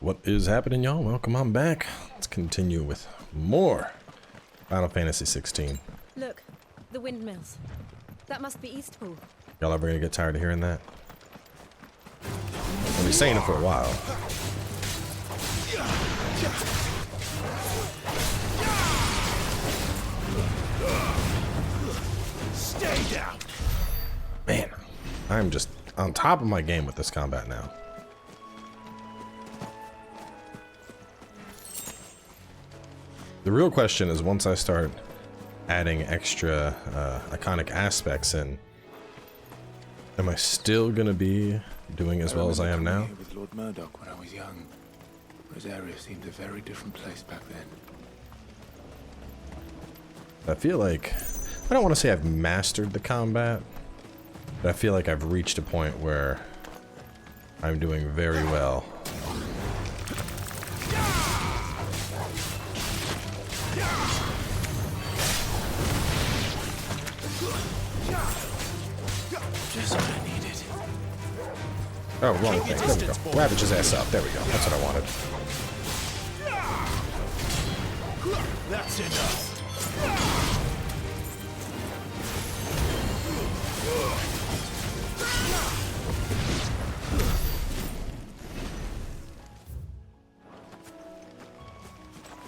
What is happening, y'all? Welcome on back. Let's continue with more Final Fantasy XVI. Look, the windmills. That must be Eastpool. Y'all ever gonna get tired of hearing that? I've been saying it for a while. Stay down. Man, I'm just on top of my game with this combat now. The real question is, once I start adding extra iconic aspects in, am I still gonna be doing as well as I am now? With Lord Murdoch when I was young. Rosaria seemed a very different place back then. I feel like, I don't want to say I've mastered the combat, but I feel like I've reached a point where I'm doing very well. Just what I needed. Oh, wrong thing. There we go. Ravage his ass up. There we go. That's what I wanted. That's enough.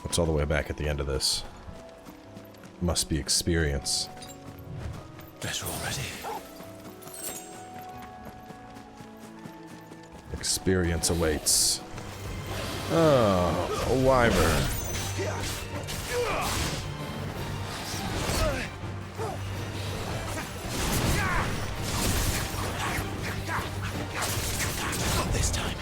What's all the way back at the end of this? Must be experience. Better already. Experience awaits. Oh, a wyvern. Not this time.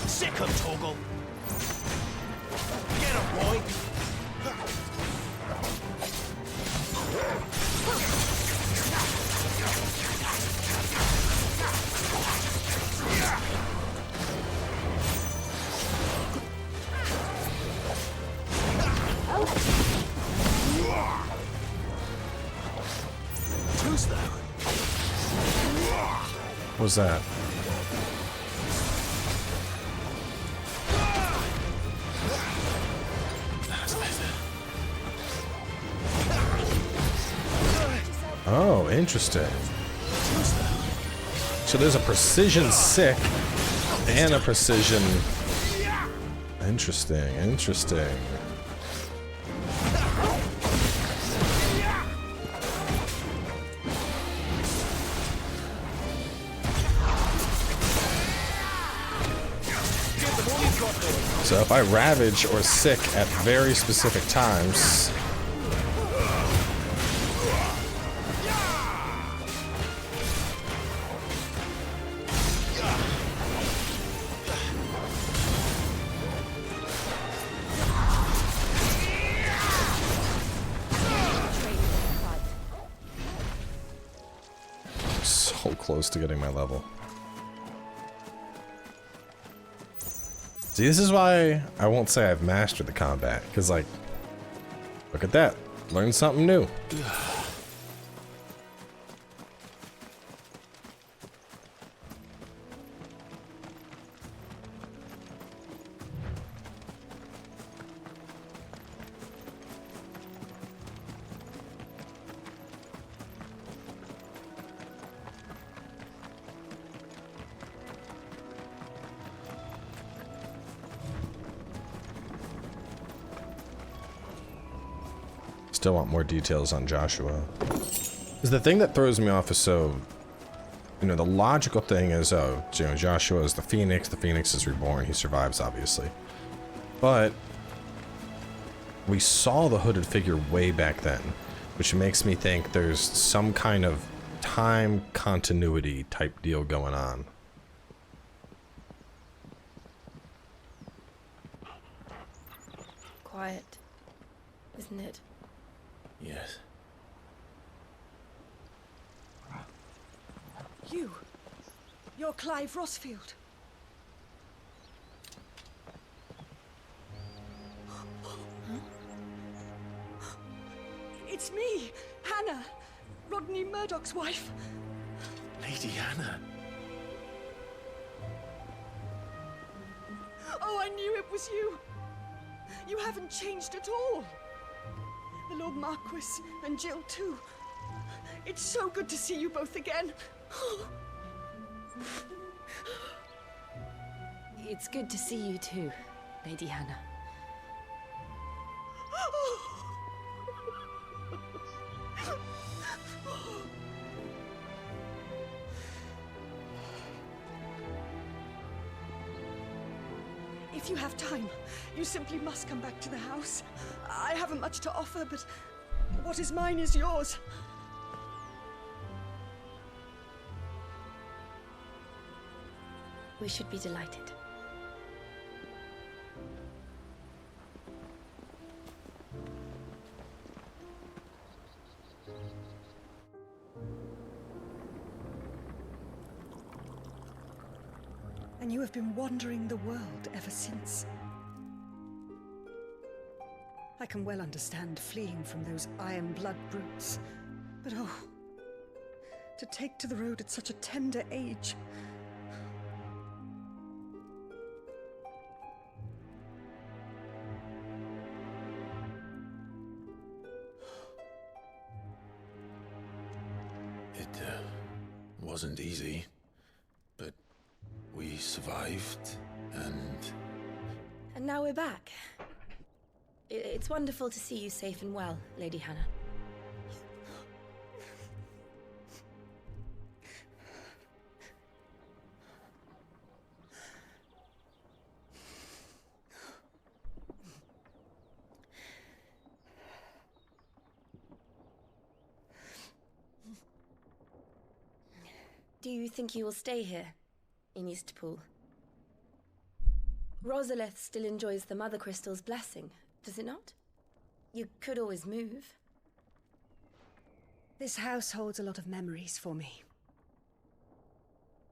Sick of Toggle. Get him, boy. Too slow. What was that? Oh, interesting. So there's a precision sick and a precision. Interesting, interesting. So if I ravage or sick at very specific times, so close to getting my level. See, this is why I won't say I've mastered the combat, because, like, look at that. Learned something new. Still want more details on Joshua. Because the thing that throws me off is so, you know, the logical thing is, oh, you know, Joshua is the Phoenix is reborn, he survives, obviously. But we saw the hooded figure way back then, which makes me think there's some kind of time continuity type deal going on. Quiet, isn't it? Yes. You. You're Clive Rosfield. It's me, Hannah, Rodney Murdoch's wife. Lady Hannah. Oh, I knew it was you. You haven't changed at all. The Lord Marquis and Jill too. It's so good to see you both again. It's good to see you too, Lady Hannah. If you have time, you simply must come back to the house. I haven't much to offer, but what is mine is yours. We should be delighted. And you have been wandering the world ever since. I can well understand fleeing from those iron blood brutes. But oh, to take to the road at such a tender age. It wasn't easy, but we survived, and... And now we're back. It's wonderful to see you safe and well, Lady Hannah. Do you think you will stay here, in Eastpool? Rosalith still enjoys the Mothercrystals' blessing, does it not? You could always move. This house holds a lot of memories for me.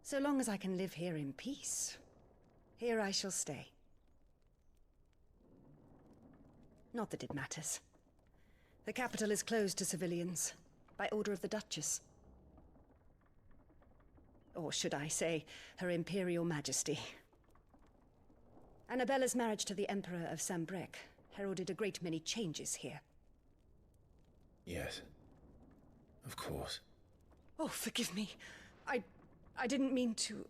So long as I can live here in peace, here I shall stay. Not that it matters. The capital is closed to civilians, by order of the Duchess. Or should I say, Her Imperial Majesty. Annabella's marriage to the Emperor of Sambrec heralded a great many changes here. Yes. Of course. Oh, forgive me. I didn't mean to...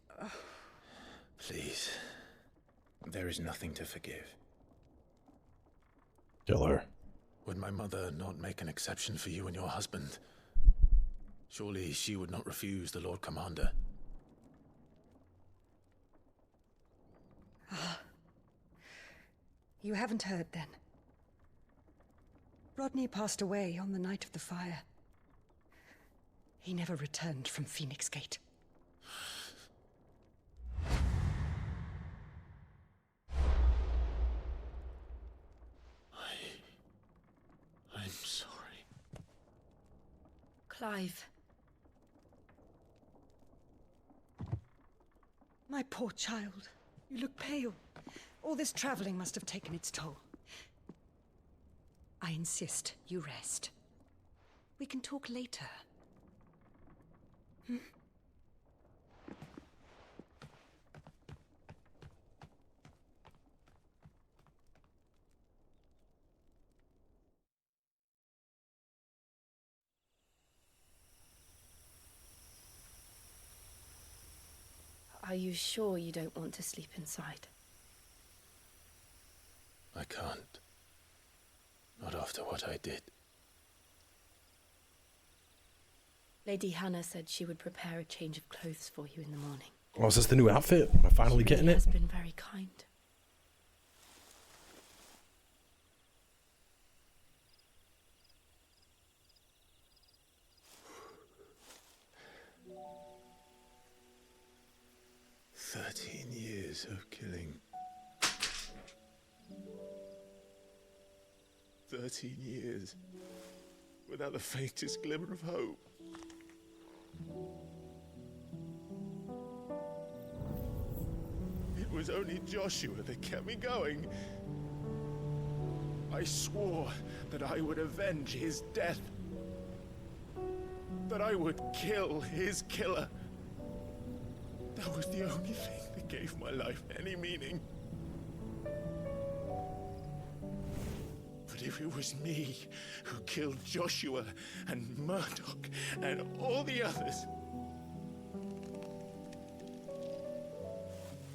Please. There is nothing to forgive. Kill her. Would my mother not make an exception for you and your husband? Surely she would not refuse the Lord Commander. You haven't heard, then. Rodney passed away on the night of the fire. He never returned from Phoenix Gate. I'm sorry. Clive. My poor child. You look pale. All this traveling must have taken its toll. I insist you rest. We can talk later. Are you sure you don't want to sleep inside? I can't. Not after what I did. Lady Hannah said she would prepare a change of clothes for you in the morning. Oh, is this the new outfit? Am I finally She getting really it? has been very kind. Years of killing. 13 years. Without the faintest glimmer of hope. was only Joshua that kept me going. I swore that I would avenge his death. That I would kill his killer. That was the only thing that gave my life any meaning. But if it was me who killed Joshua and Murdoch and all the others,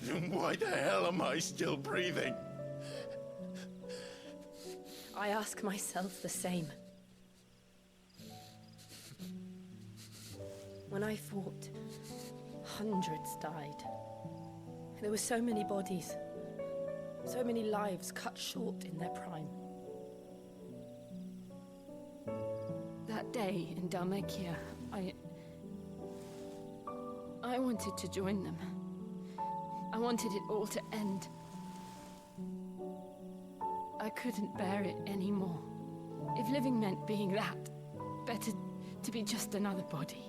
then why the hell am I still breathing? I ask myself the same. When I fought, hundreds died. There were so many bodies, so many lives cut short in their prime. That day in Dalmekia, I wanted to join them. I wanted it all to end. I couldn't bear it anymore. If living meant being that, better to be just another body.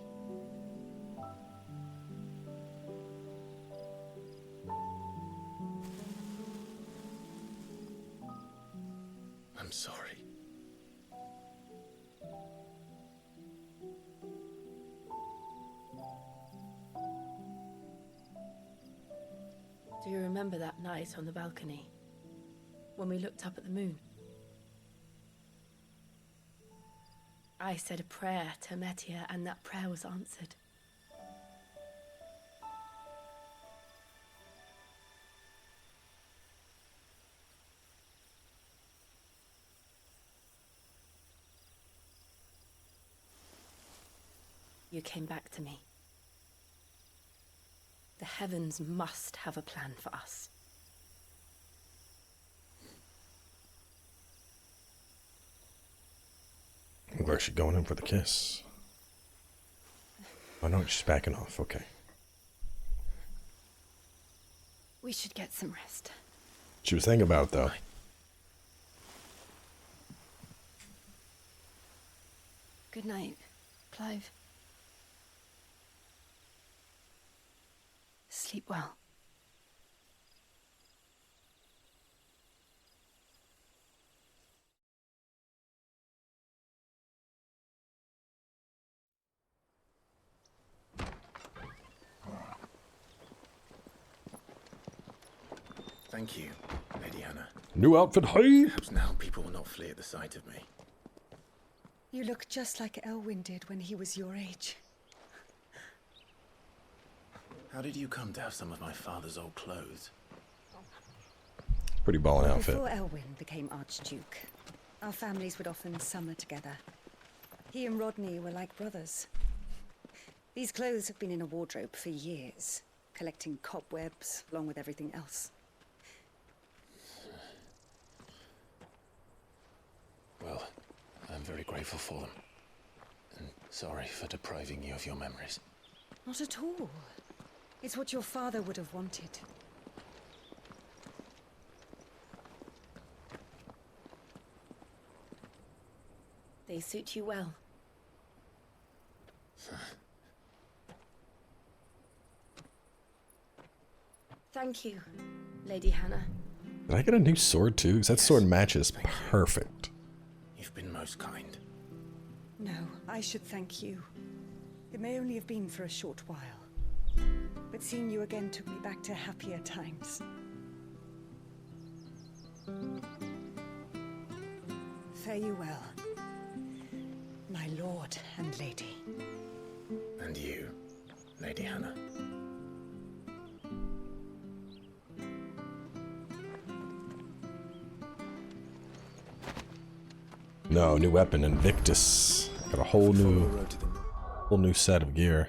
I'm sorry. Do you remember that night on the balcony? When we looked up at the moon? I said a prayer to Metia, and that prayer was answered. You came back to me. The heavens must have a plan for us. Where's she going in for the kiss? Oh no, she's backing off. Okay. We should get some rest. She was thinking about it, though. Good night, Clive. Sleep well. Thank you, Lady Hannah. New outfit, hey! Perhaps now people will not flee at the sight of me. You look just like Elwyn did when he was your age. How did you come to have some of my father's old clothes? Pretty ballin' outfit. Before Elwyn became Archduke, our families would often summer together. He and Rodney were like brothers. These clothes have been in a wardrobe for years, collecting cobwebs along with everything else. Well, I'm very grateful for them. And sorry for depriving you of your memories. Not at all. It's what your father would have wanted. They suit you well. Thank you, Lady Hannah. Did I get a new sword too? Because that sword matches perfect. You've been most kind. No, I should thank you. It may only have been for a short while. But seeing you again took me back to happier times. Fare you well, my lord and lady. And you, Lady Hannah. No, new weapon, Invictus. Got a whole new set of gear.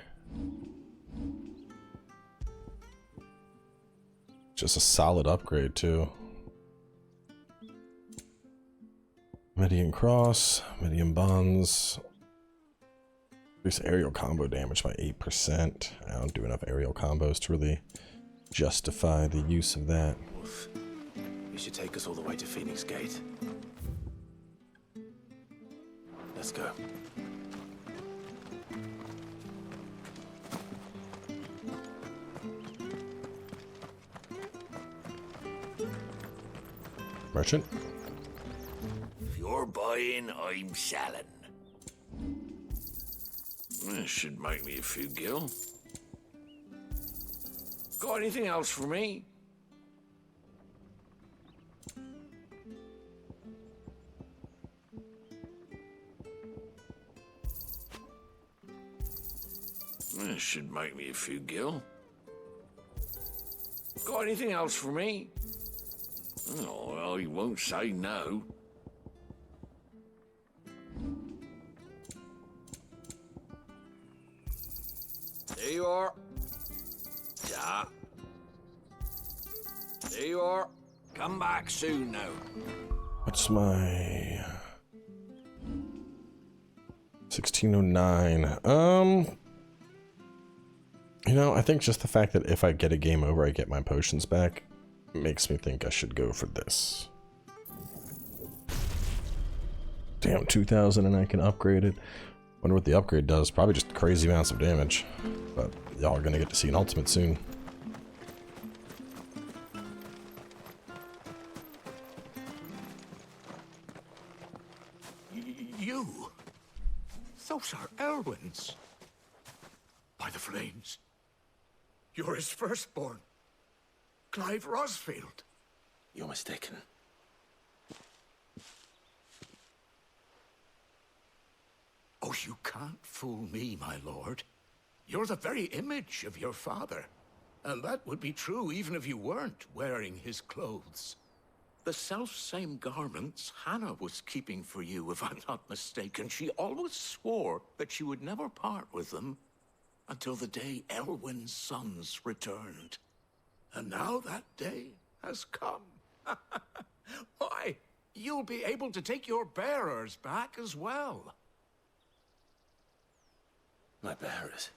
Just a solid upgrade too. Median cross, median bonds. Increase aerial combo damage by 8%. I don't do enough aerial combos to really justify the use of that. Wolf, you should take us all the way to Phoenix Gate. Let's go. Merchant? If you're buying, I'm selling. This should make me a few gil. Got anything else for me? This should make me a few gil. Got anything else for me? Oh, well, you won't say no. There you are. Yeah. There you are. Come back soon now. What's my 1609? You know, I think just the fact that if I get a game over, I get my potions back makes me think I should go for this. Damn, 2000 and I can upgrade it. Wonder what the upgrade does. Probably just crazy amounts of damage. But y'all are gonna get to see an ultimate soon. You? Those are Elwyn's. By the flames. You're his firstborn. Clive Rosfield. You're mistaken. Oh, you can't fool me, my lord. You're the very image of your father. And that would be true even if you weren't wearing his clothes. The self-same garments Hannah was keeping for you, if I'm not mistaken. She always swore that she would never part with them until the day Elwyn's sons returned. And now that day has come. Why, you'll be able to take your bearers back as well. My bearers.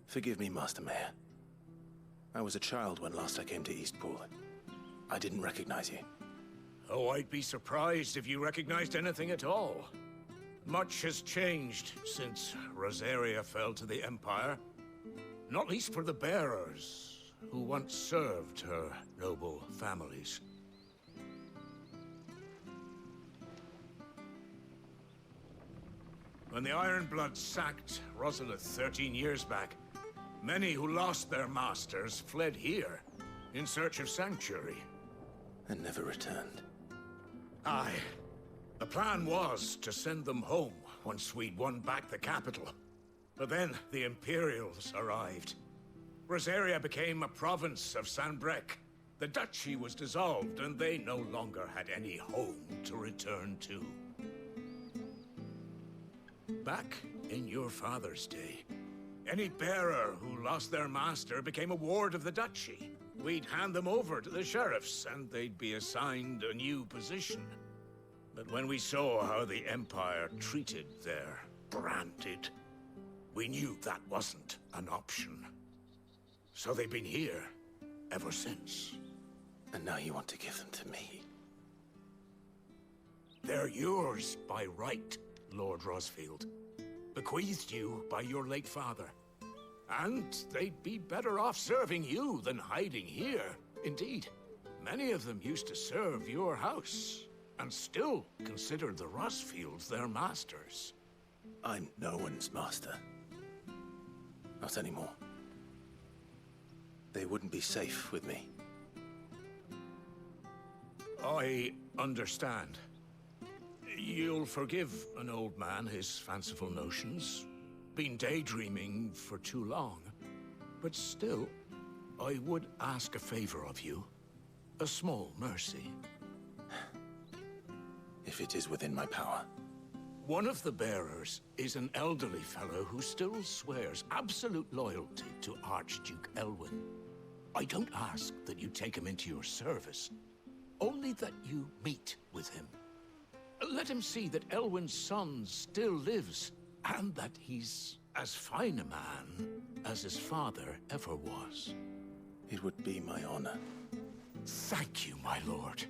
Forgive me, Master Mayor. I was a child when last I came to Eastpool. I didn't recognize you. Oh, I'd be surprised if you recognized anything at all. Much has changed since Rosaria fell to the Empire. Not least for the bearers, who once served her noble families. When the Ironbloods sacked Rosalith 13 years back, many who lost their masters fled here in search of sanctuary. And never returned. Aye. The plan was to send them home once we'd won back the capital. But then the Imperials arrived. Rosaria became a province of Sanbreque. The duchy was dissolved, and they no longer had any home to return to. Back in your father's day, any bearer who lost their master became a ward of the duchy. We'd hand them over to the sheriffs, and they'd be assigned a new position. But when we saw how the Empire treated their branded, we knew that wasn't an option. So they've been here ever since. And now you want to give them to me. They're yours by right, Lord Rosfield. Bequeathed you by your late father. And they'd be better off serving you than hiding here. Indeed, many of them used to serve your house, and still consider the Rosfields their masters. I'm no one's master. Not anymore. They wouldn't be safe with me. I understand. You'll forgive an old man his fanciful notions. Been daydreaming for too long. But still, I would ask a favor of you. A small mercy. If it is within my power. One of the bearers is an elderly fellow who still swears absolute loyalty to Archduke Elwyn. I don't ask that you take him into your service, only that you meet with him. Let him see that Elwyn's son still lives, and that he's as fine a man as his father ever was. It would be my honor. Thank you, my lord.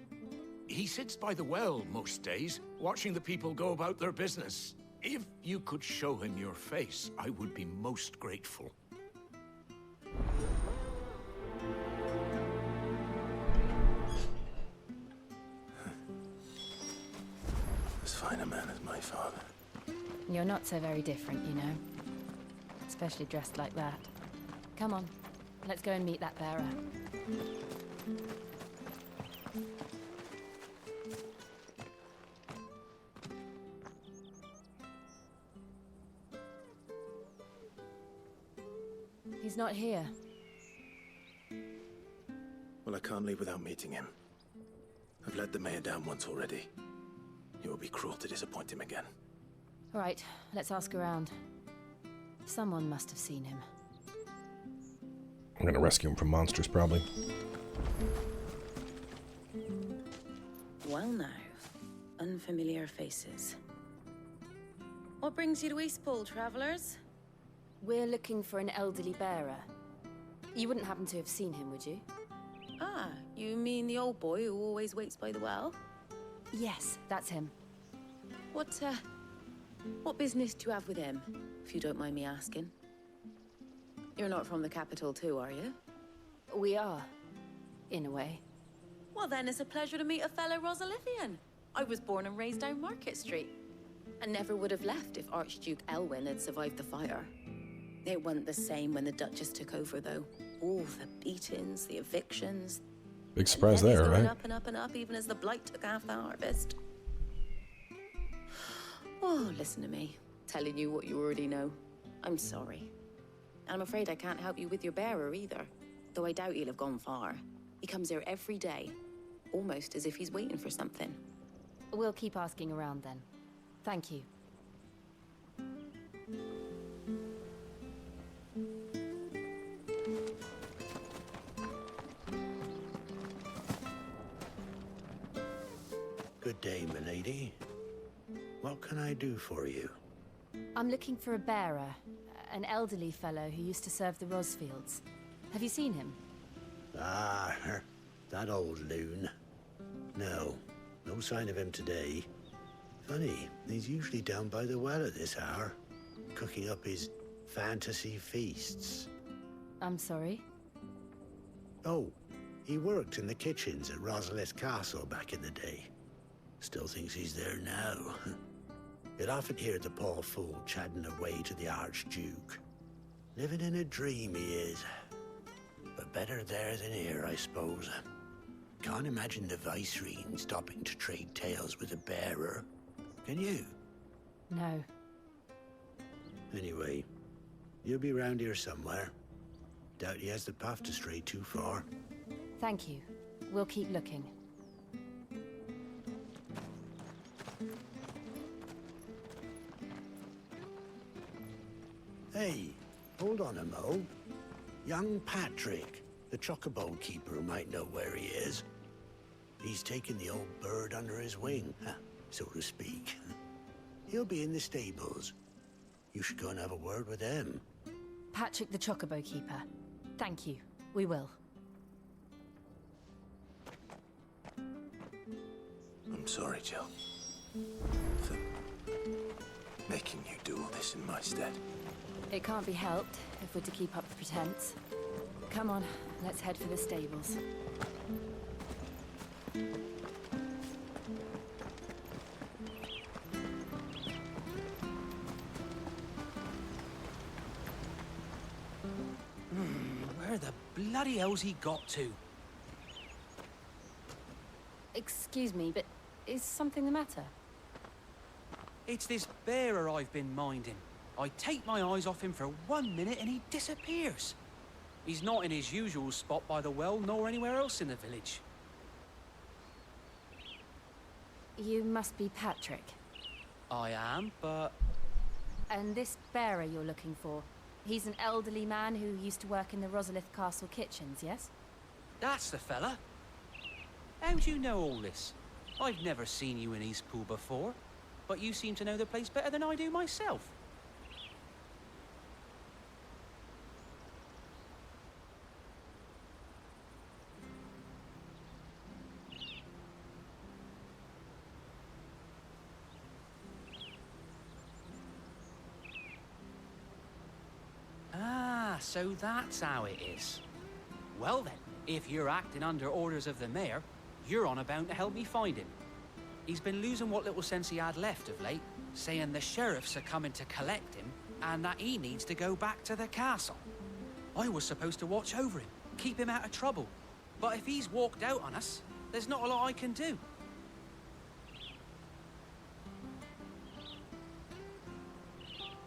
He sits by the well most days, watching the people go about their business. If you could show him your face, I would be most grateful. As fine a man as my father. You're not so very different, you know. Especially dressed like that. Come on, let's go and meet that bearer. He's not here. Well, I can't leave without meeting him. I've let the mayor down once already. It would be cruel to disappoint him again. All right, let's ask around. Someone must have seen him. I'm gonna rescue him from monsters, probably. Well now, unfamiliar faces. What brings you to Eastpool, travelers? We're looking for an elderly bearer. You wouldn't happen to have seen him, would you? Ah, you mean the old boy who always waits by the well? Yes, that's him. What business do you have with him, if you don't mind me asking? You're not from the capital too, are you? We are, in a way. Well then, it's a pleasure to meet a fellow Rosalithian. I was born and raised down Market Street. And never would have left if Archduke Elwyn had survived the fire. It wasn't the same when the Duchess took over, though. All the beatings, the evictions. Big surprise Levies there, going right? up and up and up, even as the Blight took half the harvest. Oh, listen to me. Telling you what you already know. I'm sorry. And I'm afraid I can't help you with your bearer either. Though I doubt he'll have gone far. He comes here every day. Almost as if he's waiting for something. We'll keep asking around then. Thank you. Good day, milady. What can I do for you? I'm looking for a bearer. An elderly fellow who used to serve the Rosfields. Have you seen him? Ah, that old loon. No sign of him today. Funny, he's usually down by the well at this hour, cooking up his fantasy feasts. I'm sorry? Oh, he worked in the kitchens at Rosalith Castle back in the day. Still thinks he's there now. You'd often hear the poor fool chatting away to the Archduke. Living in a dream he is. But better there than here, I suppose. Can't imagine the Vicereine stopping to trade tales with a bearer. Can you? No. Anyway, you'll be round here somewhere. Doubt he has the path to stray too far. Thank you. We'll keep looking. Hey, hold on a mo. Young Patrick, the chocobo keeper, might know where he is. He's taken the old bird under his wing, so to speak. He'll be in the stables. You should go and have a word with him. Patrick the Chocobo Keeper. Thank you. We will. I'm sorry, Jill. For making you do all this in my stead. It can't be helped if we're to keep up the pretense. Come on, let's head for the stables. Where the bloody hell's he got to? Excuse me, but is something the matter? It's this bearer I've been minding. I take my eyes off him for 1 minute and he disappears. He's not in his usual spot by the well, nor anywhere else in the village. You must be Patrick. I am, but... And this bearer you're looking for, he's an elderly man who used to work in the Rosalith Castle kitchens, yes? That's the fella. How do you know all this? I've never seen you in Eastpool before, but you seem to know the place better than I do myself. So that's how it is. Well then, if you're acting under orders of the mayor, you're on about to help me find him. He's been losing what little sense he had left of late, saying the sheriffs are coming to collect him, and that he needs to go back to the castle. I was supposed to watch over him, keep him out of trouble. But if he's walked out on us, there's not a lot I can do.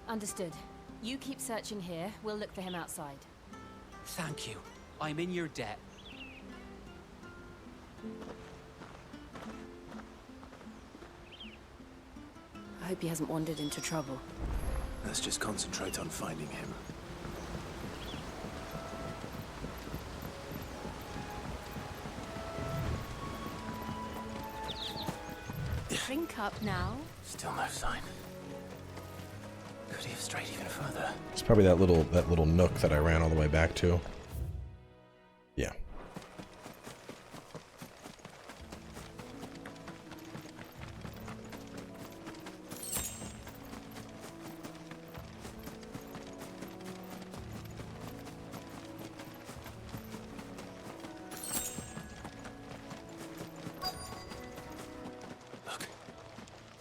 Understood. You keep searching here, we'll look for him outside. Thank you. I'm in your debt. I hope he hasn't wandered into trouble. Let's just concentrate on finding him. Drink up now. Still no sign. Could he have strayed even further? It's probably that little nook that I ran all the way back to. Yeah. Look.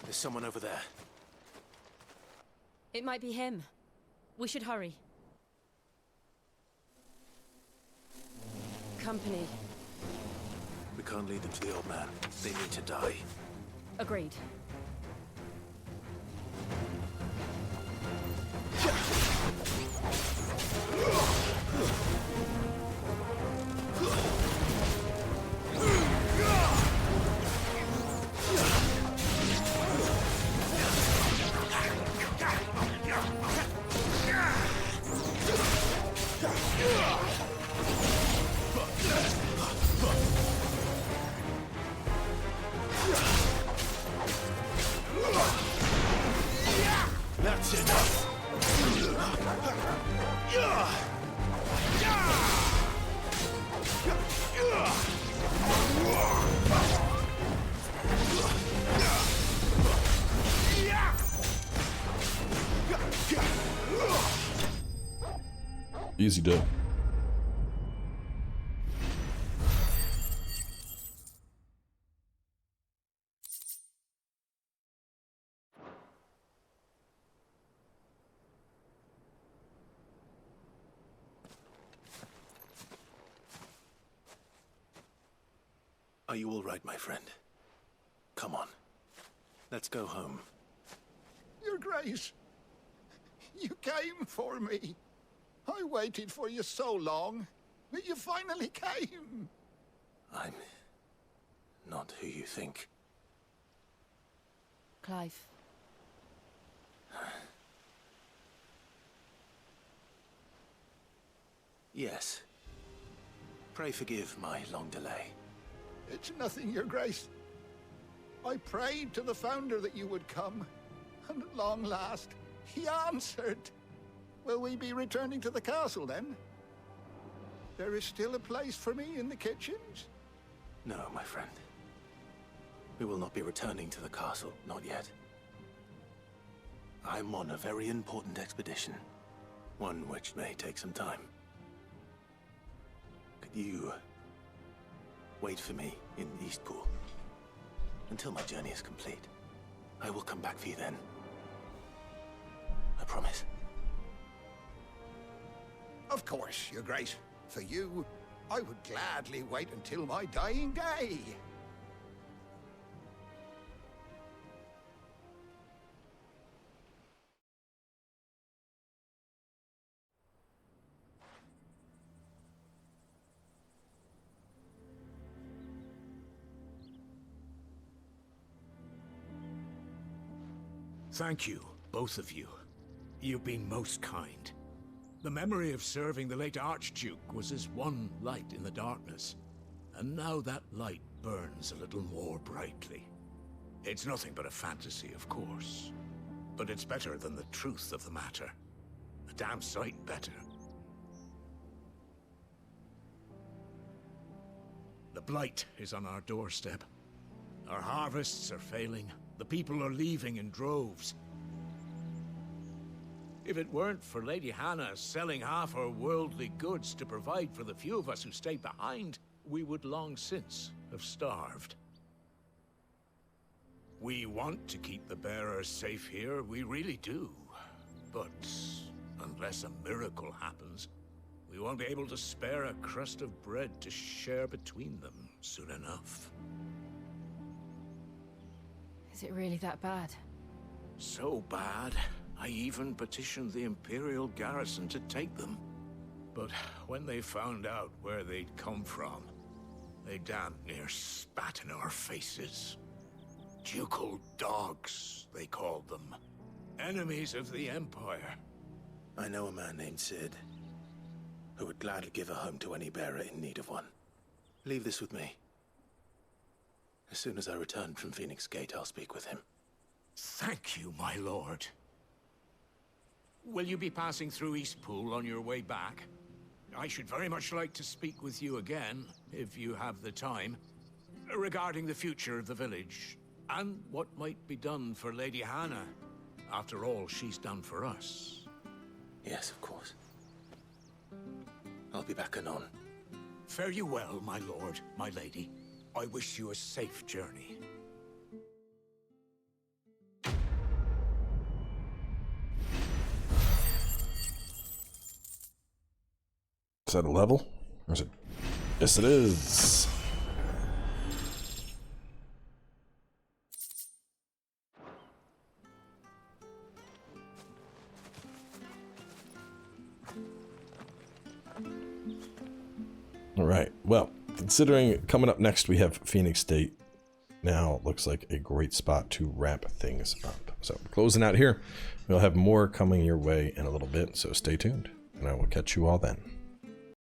There's someone over there. It might be him. We should hurry. Company. We can't lead them to the old man. They need to die. Agreed. That's enough. Easy dub. Are you all right, my friend? Come on. Let's go home. Your Grace, you came for me. I waited for you so long, but you finally came. I'm not who you think. Clive. Yes. Pray forgive my long delay. It's nothing, Your Grace. I prayed to the Founder that you would come, and at long last, he answered. Will we be returning to the castle, then? There is still a place for me in the kitchens? No, my friend. We will not be returning to the castle, not yet. I'm on a very important expedition. One which may take some time. Could you wait for me in Eastpool until my journey is complete? I will come back for you then. I promise. Of course, Your Grace. For you, I would gladly wait until my dying day. Thank you, both of you. You've been most kind. The memory of serving the late Archduke was as one light in the darkness, and now that light burns a little more brightly. It's nothing but a fantasy, of course, but it's better than the truth of the matter. A damn sight better. The Blight is on our doorstep. Our harvests are failing. The people are leaving in droves. If it weren't for Lady Hannah selling half her worldly goods to provide for the few of us who stayed behind, we would long since have starved. We want to keep the bearers safe here, we really do. But unless a miracle happens, we won't be able to spare a crust of bread to share between them soon enough. Is it really that bad? So bad, I even petitioned the Imperial garrison to take them. But when they found out where they'd come from, they damn near spat in our faces. Ducal dogs, they called them. Enemies of the Empire. I know a man named Sid, who would gladly give a home to any bearer in need of one. Leave this with me. As soon as I return from Phoenix Gate, I'll speak with him. Thank you, my lord. Will you be passing through Eastpool on your way back? I should very much like to speak with you again, if you have the time, regarding the future of the village, and what might be done for Lady Hannah, after all she's done for us. Yes, of course. I'll be back anon. Fare you well, my lord, my lady. I wish you a safe journey. Is that a level? Or is it? Yes, it is. All right. Well, considering coming up next we have Phoenix Gate, now looks like a great spot to wrap things up. So closing out here, we'll have more coming your way in a little bit, so stay tuned, and I will catch you all then.